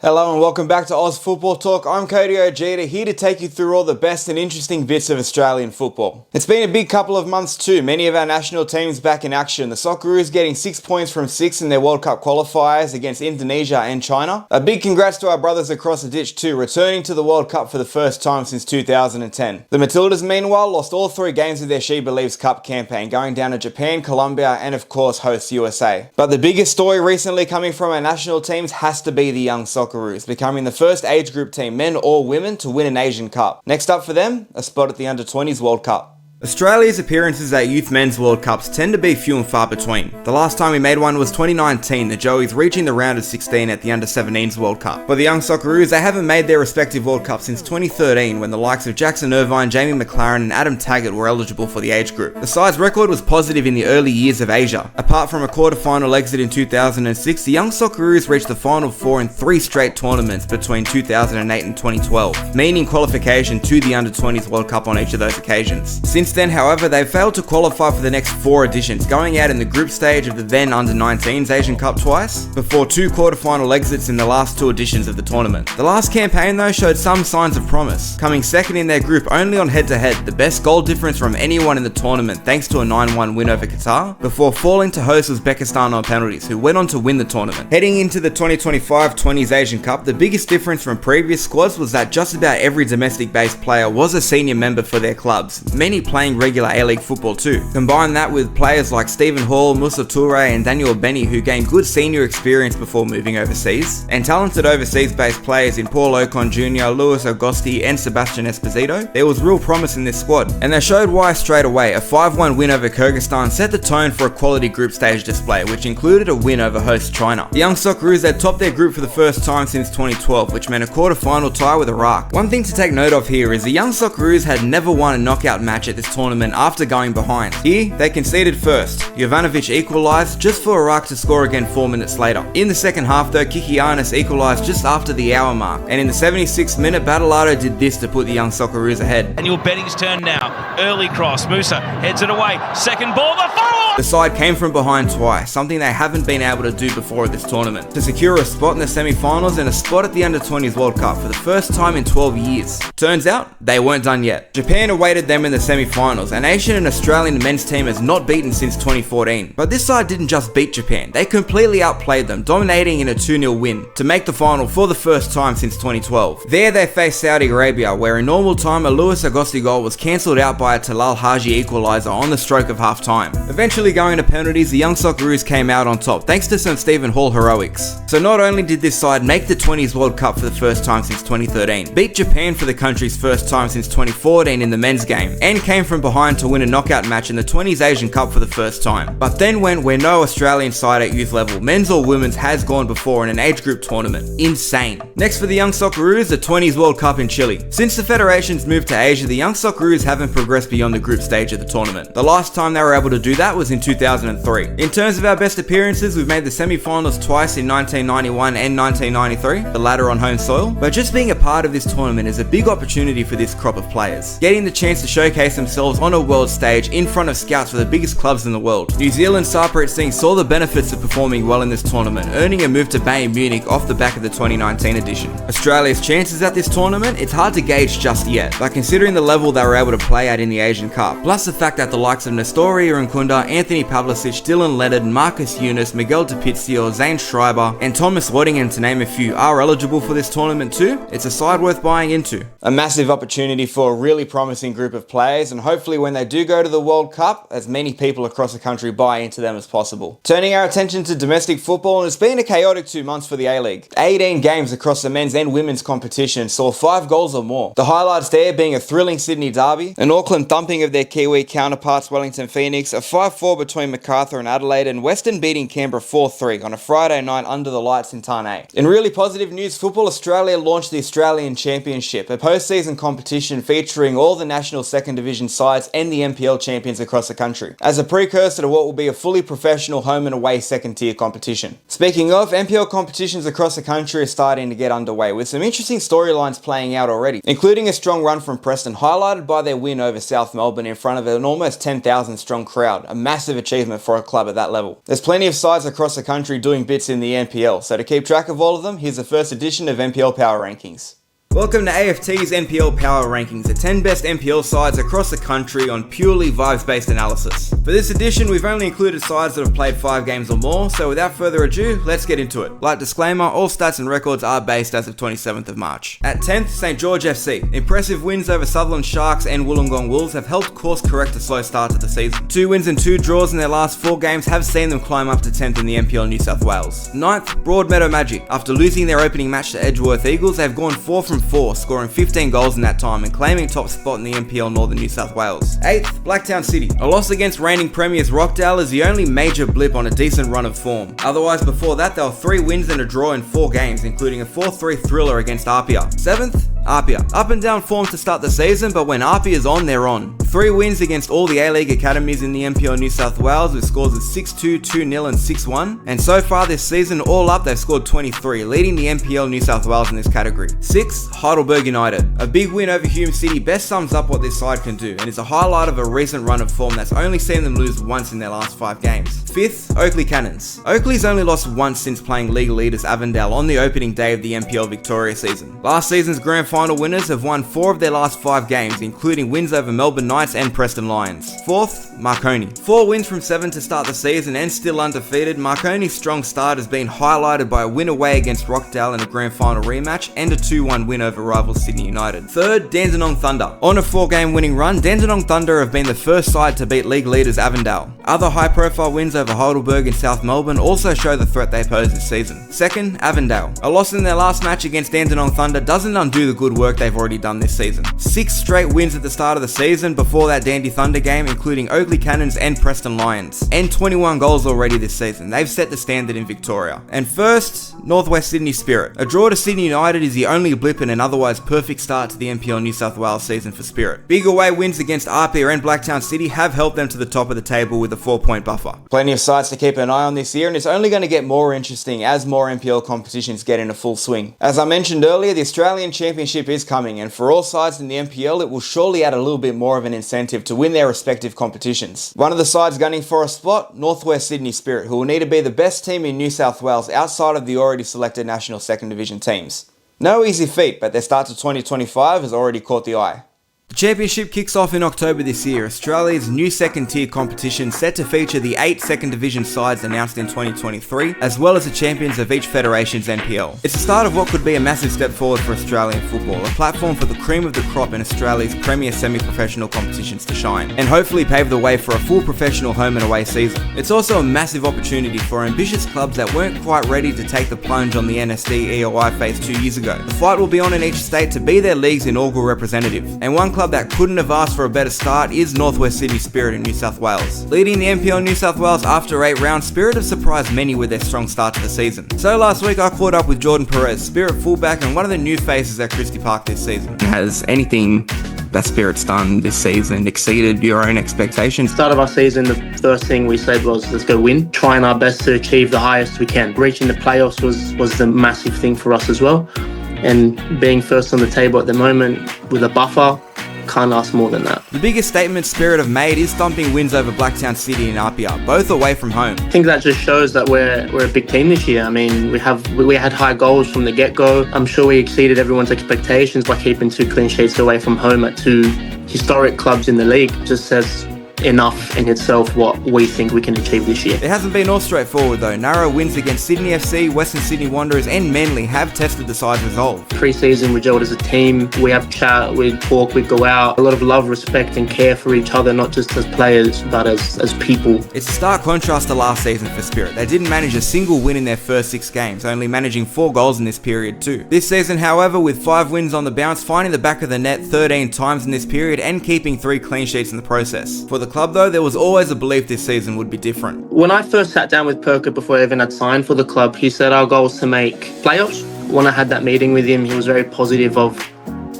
Hello and welcome back to Aus Football Talk. I'm Cody Ojeda, here to take you through all the best and interesting bits of Australian football. It's been a big couple of months too, many of our national teams back in action. The Socceroos getting 6 points from 6 in their World Cup qualifiers against Indonesia and China. A big congrats to our brothers across the ditch too, returning to the World Cup for the first time since 2010. The Matildas meanwhile lost all 3 games of their She Believes Cup campaign, going down to Japan, Colombia and of course host USA. But the biggest story recently coming from our national teams has to be the Young Socceroos, becoming the first age group team, men or women, to win an Asian Cup. Next up for them, a spot at the Under-20s World Cup. Australia's appearances at Youth Men's World Cups tend to be few and far between. The last time we made one was 2019, the Joeys reaching the round of 16 at the Under-17s World Cup. For the Young Socceroos, they haven't made their respective World Cups since 2013, when the likes of Jackson Irvine, Jamie McLaren and Adam Taggart were eligible for the age group. The side's record was positive in the early years of Asia. Apart from a quarter-final exit in 2006, the Young Socceroos reached the Final Four in 3 straight tournaments between 2008 and 2012, meaning qualification to the Under-20s World Cup on each of those occasions. Since then, however, they've failed to qualify for the next 4 editions, going out in the group stage of the then Under-19s Asian Cup twice, before 2 quarter-final exits in the last 2 editions of the tournament. The last campaign though showed some signs of promise, coming second in their group only on head-to-head, the best goal difference from anyone in the tournament thanks to a 9-1 win over Qatar, before falling to host Uzbekistan on penalties, who went on to win the tournament. Heading into the 2025-20s Asian Cup, the biggest difference from previous squads was that just about every domestic-based player was a senior member for their clubs, many playing regular A-League football too. Combine that with players like Stephen Hall, Moussa Toure and Daniel Benny, who gained good senior experience before moving overseas, and talented overseas-based players in Paul Ocon Jr., Luis Augusti and Sebastian Esposito, there was real promise in this squad, and they showed why straight away. A 5-1 win over Kyrgyzstan set the tone for a quality group stage display, which included a win over host China. The Young Socceroos had topped their group for the first time since 2012, which meant a quarter-final tie with Iraq. One thing to take note of here is the Young Socceroos had never won a knockout match at this tournament after going behind. Here, they conceded first. Jovanovic equalised just for Iraq to score again 4 minutes later. In the second half though, Kikianis equalised just after the hour mark, and in the 76th minute, Battleado did this to put the Young Socceroos ahead. Daniel Benny's turn now. Early cross. Musa heads it away. Second ball, the follow! The side came from behind twice, something they haven't been able to do before at this tournament, to secure a spot in the semi-finals and a spot at the Under-20s World Cup for the first time in 12 years. Turns out, they weren't done yet. Japan awaited them in the semi-finals, and Asian and Australian men's team has not beaten since 2014. But this side didn't just beat Japan, they completely outplayed them, dominating in a 2-0 win, to make the final for the first time since 2012. There they faced Saudi Arabia, where in normal time a Luis Augusti goal was cancelled out by a Talal Haji equaliser on the stroke of half-time. Eventually going to penalties, the Young Socceroos came out on top, thanks to some Stephen Hall heroics. So not only did this side make the 20s World Cup for the first time since 2013, beat Japan for the country's first time since 2014 in the men's game, and came from behind to win a knockout match in the 20s Asian Cup for the first time, but then went where no Australian side at youth level, men's or women's, has gone before in an age group tournament. Insane. Next for the Young Socceroos, the 20s World Cup in Chile. Since the federations moved to Asia, the Young Socceroos haven't progressed beyond the group stage of the tournament. The last time they were able to do that was in 2003. In terms of our best appearances, we've made the semi-finals twice in 1991 and 1993, the latter on home soil, but just being a part of this tournament is a big opportunity for this crop of players, getting the chance to showcase themselves on a world stage in front of scouts for the biggest clubs in the world. New Zealand Cypriot Singh saw the benefits of performing well in this tournament, earning a move to Bayern Munich off the back of the 2019 edition. Australia's chances at this tournament, it's hard to gauge just yet, but considering the level they were able to play at in the Asian Cup, plus the fact that the likes of Nestori Irankunda, Anthony Pavlicic, Dylan Leonard, Marcus Yunus, Miguel DePizio, Zane Schreiber, and Thomas Waddingham, to name a few, are eligible for this tournament too, it's a side worth buying into. A massive opportunity for a really promising group of players, and hopefully when they do go to the World Cup, as many people across the country buy into them as possible. Turning our attention to domestic football, and it's been a chaotic 2 months for the A-League. 18 games across the men's and women's competition saw 5 goals or more. The highlights there being a thrilling Sydney derby, an Auckland thumping of their Kiwi counterparts Wellington Phoenix, a 5-4 between Macarthur and Adelaide, and Western beating Canberra 4-3 on a Friday night under the lights in Tarnay. In really positive news, Football Australia launched the Australian Championship, a post-season competition featuring all the national second division sides and the NPL champions across the country, as a precursor to what will be a fully professional home and away second tier competition. Speaking of, NPL competitions across the country are starting to get underway, with some interesting storylines playing out already, including a strong run from Preston, highlighted by their win over South Melbourne in front of an almost 10,000 strong crowd, a massive achievement for a club at that level. There's plenty of sides across the country doing bits in the NPL, so to keep track of all of them, here's the first edition of NPL Power Rankings. Welcome to AFT's NPL Power Rankings, the 10 best NPL sides across the country on purely vibes-based analysis. For this edition, we've only included sides that have played 5 games or more, so without further ado, let's get into it. Like disclaimer, all stats and records are based as of 27th of March. At 10th, St George FC. Impressive wins over Sutherland Sharks and Wollongong Wolves have helped course correct a slow start to the season. 2 wins and 2 draws in their last 4 games have seen them climb up to 10th in the NPL New South Wales. 9th, Broadmeadow Magic. After losing their opening match to Edgeworth Eagles, they've gone 4 from 4, scoring 15 goals in that time and claiming top spot in the NPL Northern New South Wales. 8th, Blacktown City. A loss against reigning premiers Rockdale is the only major blip on a decent run of form. Otherwise, before that, there were 3 wins and a draw in 4 games, including a 4-3 thriller against Apia. 7th, Apia. Up and down form to start the season, but when Apia is on, they're on. 3 wins against all the A-League academies in the NPL New South Wales with scores of 6-2, 2-0 and 6-1. And so far this season, all up, they've scored 23, leading the NPL New South Wales in this category. 6th, Heidelberg United. A big win over Hume City best sums up what this side can do, and is a highlight of a recent run of form that's only seen them lose once in their last 5 games. 5th, Oakley Cannons. Oakley's only lost once since playing league leaders Avondale on the opening day of the NPL Victoria season. Last season's grand final winners have won 4 of their last 5 games, including wins over Melbourne Knights and Preston Lions. 4th, Marconi. 4 wins from 7 to start the season and still undefeated, Marconi's strong start has been highlighted by a win away against Rockdale in a grand final rematch and a 2-1 win over rivals Sydney United. 3rd, Dandenong Thunder. On a 4-game winning run, Dandenong Thunder have been the first side to beat league leaders Avondale. Other high-profile wins over Heidelberg and South Melbourne also show the threat they pose this season. 2nd, Avondale. A loss in their last match against Dandenong Thunder doesn't undo the good work they've already done this season. 6 straight wins at the start of the season before that Dandy Thunder game, including Oakley Cannons and Preston Lions. And 21 goals already this season. They've set the standard in Victoria. And first, Northwest Sydney Spirit. A draw to Sydney United is the only blip in an otherwise perfect start to the NPL New South Wales season for Spirit. Big away wins against Apia and Blacktown City have helped them to the top of the table with a 4-point buffer. Plenty of sides to keep an eye on this year, and it's only going to get more interesting as more NPL competitions get into full swing. As I mentioned earlier, the Australian Championship is coming, and for all sides in the NPL, it will surely add a little bit more of an incentive to win their respective competitions. One of the sides gunning for a spot, Northwest Sydney Spirit, who will need to be the best team in New South Wales outside of the already selected national second division teams. No easy feat, but their start to 2025 has already caught the eye. The championship kicks off in October this year, Australia's new second tier competition set to feature the 8 second division sides announced in 2023, as well as the champions of each federation's NPL. It's the start of what could be a massive step forward for Australian football, a platform for the cream of the crop in Australia's premier semi-professional competitions to shine, and hopefully pave the way for a full professional home and away season. It's also a massive opportunity for ambitious clubs that weren't quite ready to take the plunge on the NSD EOI phase 2 years ago. The fight will be on in each state to be their league's inaugural representative, and one club that couldn't have asked for a better start is Northwest Sydney Spirit in New South Wales. Leading the NPL New South Wales after 8 rounds, Spirit have surprised many with their strong start to the season. So last week I caught up with Jordan Perez, Spirit fullback and one of the new faces at Christie Park this season. Has anything that Spirit's done this season exceeded your own expectations? Start of our season, the first thing we said was, let's go win. Trying our best to achieve the highest we can. Reaching the playoffs was the massive thing for us as well. And being first on the table at the moment with a buffer, can't ask more than that. The biggest statement Spirit have made is thumping wins over Blacktown City and Apia, both away from home. I think that just shows that we're a big team this year. I mean, we had high goals from the get-go. I'm sure we exceeded everyone's expectations by keeping 2 clean sheets away from home at 2 historic clubs in the league. It just says enough in itself what we think we can achieve this year. It hasn't been all straightforward though. Narrow wins against Sydney FC, Western Sydney Wanderers and Manly have tested the side's resolve. Pre-season we gelled as a team. We have chat, we talk, we go out. A lot of love, respect and care for each other, not just as players but as people. It's a stark contrast to last season for Spirit. They didn't manage a single win in their first 6 games, only managing 4 goals in this period too. This season however, with 5 wins on the bounce, finding the back of the net 13 times in this period and keeping 3 clean sheets in the process. For the club though, there was always a belief this season would be different. When I first sat down with Perker before I even had signed for the club, he said our goal was to make playoffs. When I had that meeting with him, he was very positive of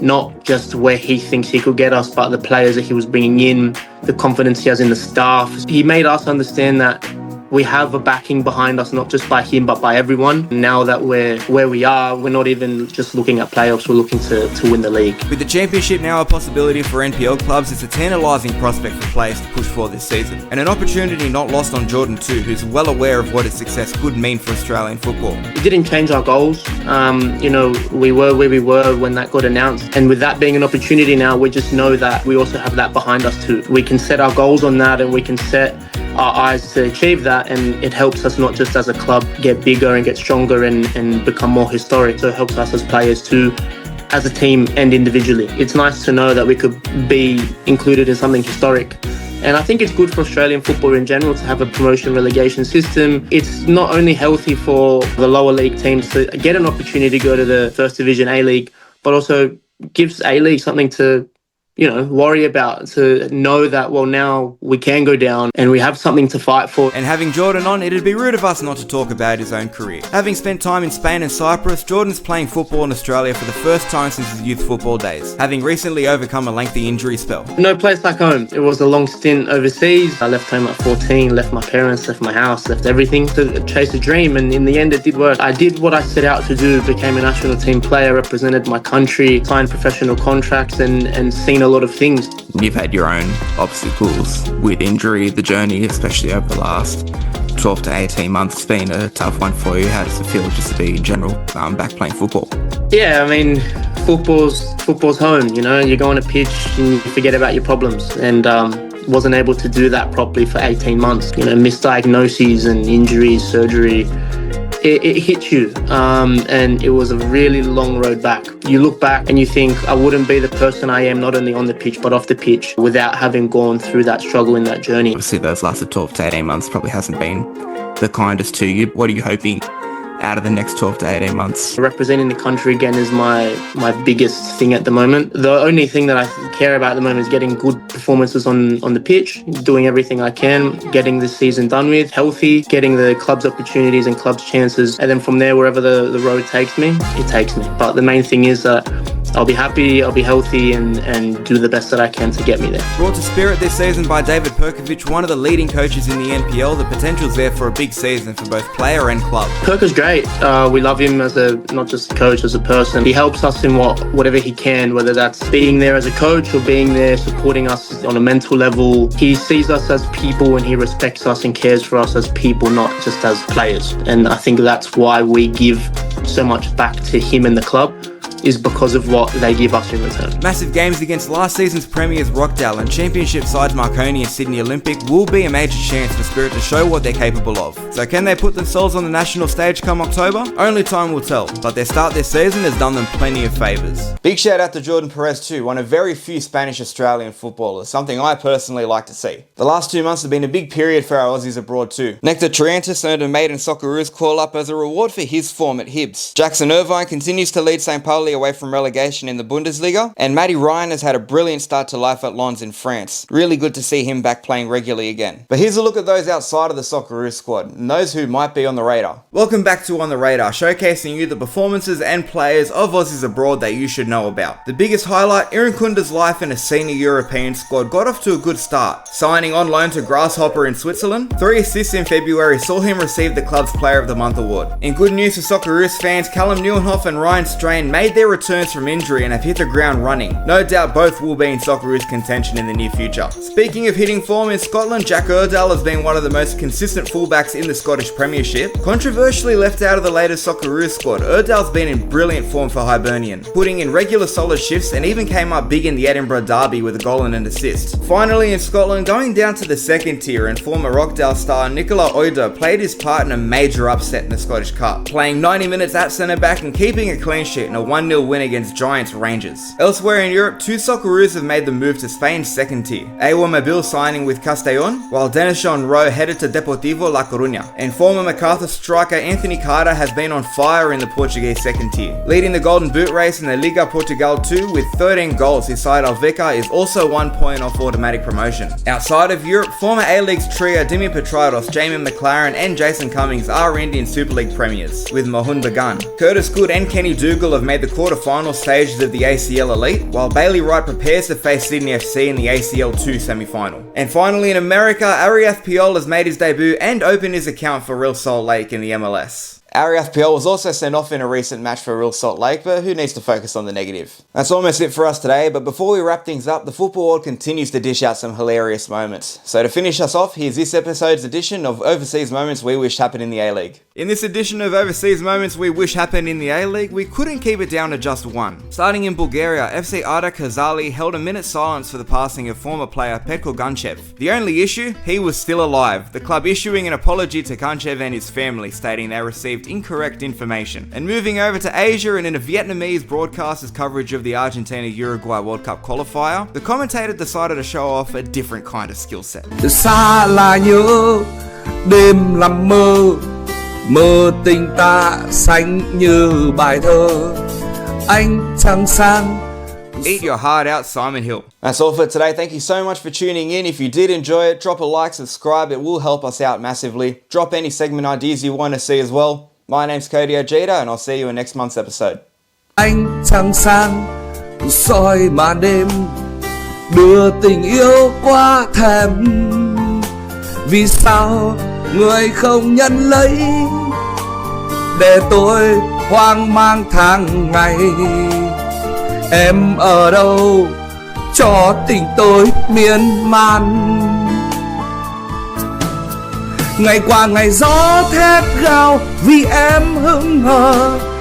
not just where he thinks he could get us, but the players that he was bringing in, the confidence he has in the staff. He made us understand that we have a backing behind us, not just by him, but by everyone. Now that we're where we are, we're not even just looking at playoffs, we're looking to win the league. With the championship now a possibility for NPL clubs, it's a tantalising prospect for players to push for this season. And an opportunity not lost on Jordan too, who's well aware of what his success could mean for Australian football. It didn't change our goals. We were where we were when that got announced. And with that being an opportunity now, we just know that we also have that behind us too. We can set our goals on that and we can set our eyes to achieve that, and it helps us not just as a club get bigger and get stronger and become more historic, so it helps us as players too, as a team and individually. It's nice to know that we could be included in something historic. And I think it's good for Australian football in general to have a promotion relegation system. It's not only healthy for the lower league teams to get an opportunity to go to the First Division A-League, but also gives A-League something to worry about, to know that, well, now we can go down and we have something to fight for. And having Jordan on, it'd be rude of us not to talk about his own career. Having spent time in Spain and Cyprus, Jordan's playing football in Australia for the first time since his youth football days, having recently overcome a lengthy injury spell. No place like home. It was a long stint overseas. I left home at 14, left my parents, left my house, left everything to chase a dream, and in the end it did work. I did what I set out to do, became a national team player, represented my country, signed professional contracts and seen a lot of things. You've had your own obstacles with injury, the journey, especially over the last 12 to 18 months, has been a tough one for you. How does it feel just to be in general back playing football? Yeah, I mean, football's home, you go on a pitch and you forget about your problems, and wasn't able to do that properly for 18 months. Misdiagnoses and injuries, surgery, it hit you, and it was a really long road back. You look back and you think, I wouldn't be the person I am, not only on the pitch but off the pitch, without having gone through that struggle in that journey. Obviously those last 12 to 18 months probably hasn't been the kindest to you. What are you hoping out of the next 12 to 18 months? Representing the country again is my biggest thing at the moment. The only thing that I care about at the moment is getting good performances on the pitch, doing everything I can, getting this season done with, healthy, getting the club's opportunities and club's chances, and then from there, wherever the road takes me, it takes me. But the main thing is that I'll be happy, I'll be healthy, and do the best that I can to get me there. Brought to Spirit this season by David Perkovic, one of the leading coaches in the NPL, the potential's there for a big season for both player and club. Perk is great. We love him as not just a coach, as a person. He helps us in whatever he can, whether that's being there as a coach or being there supporting us on a mental level. He sees us as people and he respects us and cares for us as people, not just as players. And I think that's why we give so much back to him and the club, is because of what they give us in return. Massive games against last season's premiers Rockdale and championship sides Marconi and Sydney Olympic will be a major chance for Spirit to show what they're capable of. So can they put themselves on the national stage come October? Only time will tell, but their start this season has done them plenty of favours. Big shout out to Jordan Perez too, one of very few Spanish Australian footballers, something I personally like to see. The last 2 months have been a big period for our Aussies abroad too. Nectar Triantis earned a maiden Socceroos call up as a reward for his form at Hibs. Jackson Irvine continues to lead St. Pauli away from relegation in the Bundesliga, and Matty Ryan has had a brilliant start to life at Lens in France. Really good to see him back playing regularly again. But here's a look at those outside of the Socceroos squad, and those who might be on the radar. Welcome back to On the Radar, showcasing you the performances and players of Aussies abroad that you should know about. The biggest highlight, Irankunda's life in a senior European squad got off to a good start. Signing on loan to Grasshopper in Switzerland, 3 assists in February saw him receive the club's Player of the Month award. In good news for Socceroos fans, Callum Nieuwenhof and Ryan Strain made their returns from injury and have hit the ground running. No doubt both will be in Socceroos contention in the near future. Speaking of hitting form in Scotland, Jack Iredale has been one of the most consistent fullbacks in the Scottish Premiership. Controversially left out of the latest Socceroos squad, Iredale's been in brilliant form for Hibernian, putting in regular solid shifts and even came up big in the Edinburgh derby with a goal and an assist. Finally in Scotland, going down to the second tier, and former Rockdale star Nicola Oida played his part in a major upset in the Scottish Cup, playing 90 minutes at centre back and keeping a clean sheet in a 1-0 win against Giants Rangers. Elsewhere in Europe, 2 Socceroos have made the move to Spain's second tier. Awa Mabil signing with Castellón, while Denison Rowe headed to Deportivo La Coruña. And former MacArthur striker Anthony Carter has been on fire in the Portuguese second tier, leading the Golden Boot race in the Liga Portugal 2 with 13 goals. His side Alveca is also 1 point off automatic promotion. Outside of Europe, former A-League's trio Dimi Petrados, Jamie McLaren and Jason Cummings are Indian Super League premiers, with Mohun Bagan. Curtis Good and Kenny Dougal have made the quarter-final stages of the ACL Elite, while Bailey Wright prepares to face Sydney FC in the ACL 2 semi-final. And finally in America, Ariath Piol has made his debut and opened his account for Real Salt Lake in the MLS. Ariath Piol was also sent off in a recent match for Real Salt Lake, but who needs to focus on the negative? That's almost it for us today, but before we wrap things up, the football world continues to dish out some hilarious moments. So to finish us off, here's this episode's edition of Overseas Moments We Wish Happened in the A-League. In this edition of Overseas Moments We Wish Happened in the A-League, we couldn't keep it down to just one. Starting in Bulgaria, FC Arda Kazali held a minute's silence for the passing of former player Petko Gunchev. The only issue? He was still alive, the club issuing an apology to Gunchev and his family, stating they received incorrect information. And moving over to Asia and in a Vietnamese broadcaster's coverage of the Argentina-Uruguay World Cup qualifier, the commentator decided to show off a different kind of skill set. Xa là nhớ, đêm nằm mơ, mơ tình ta xanh như bài thơ, ánh trăng sáng. Eat your heart out, Simon Hill. That's all for today. Thank you so much for tuning in. If you did enjoy it, drop a like, subscribe. It will help us out massively. Drop any segment ideas you want to see as well. My name's Cody Ojeda, and I'll see you in next month's episode. Ánh trăng sáng soi màn đêm, đưa tình yêu qua thềm. Vì sao người không nhận lấy, để tôi hoang mang tháng ngày. Em ở đâu cho tình tôi miên man. Ngày qua ngày gió thét gào vì em hững hờ.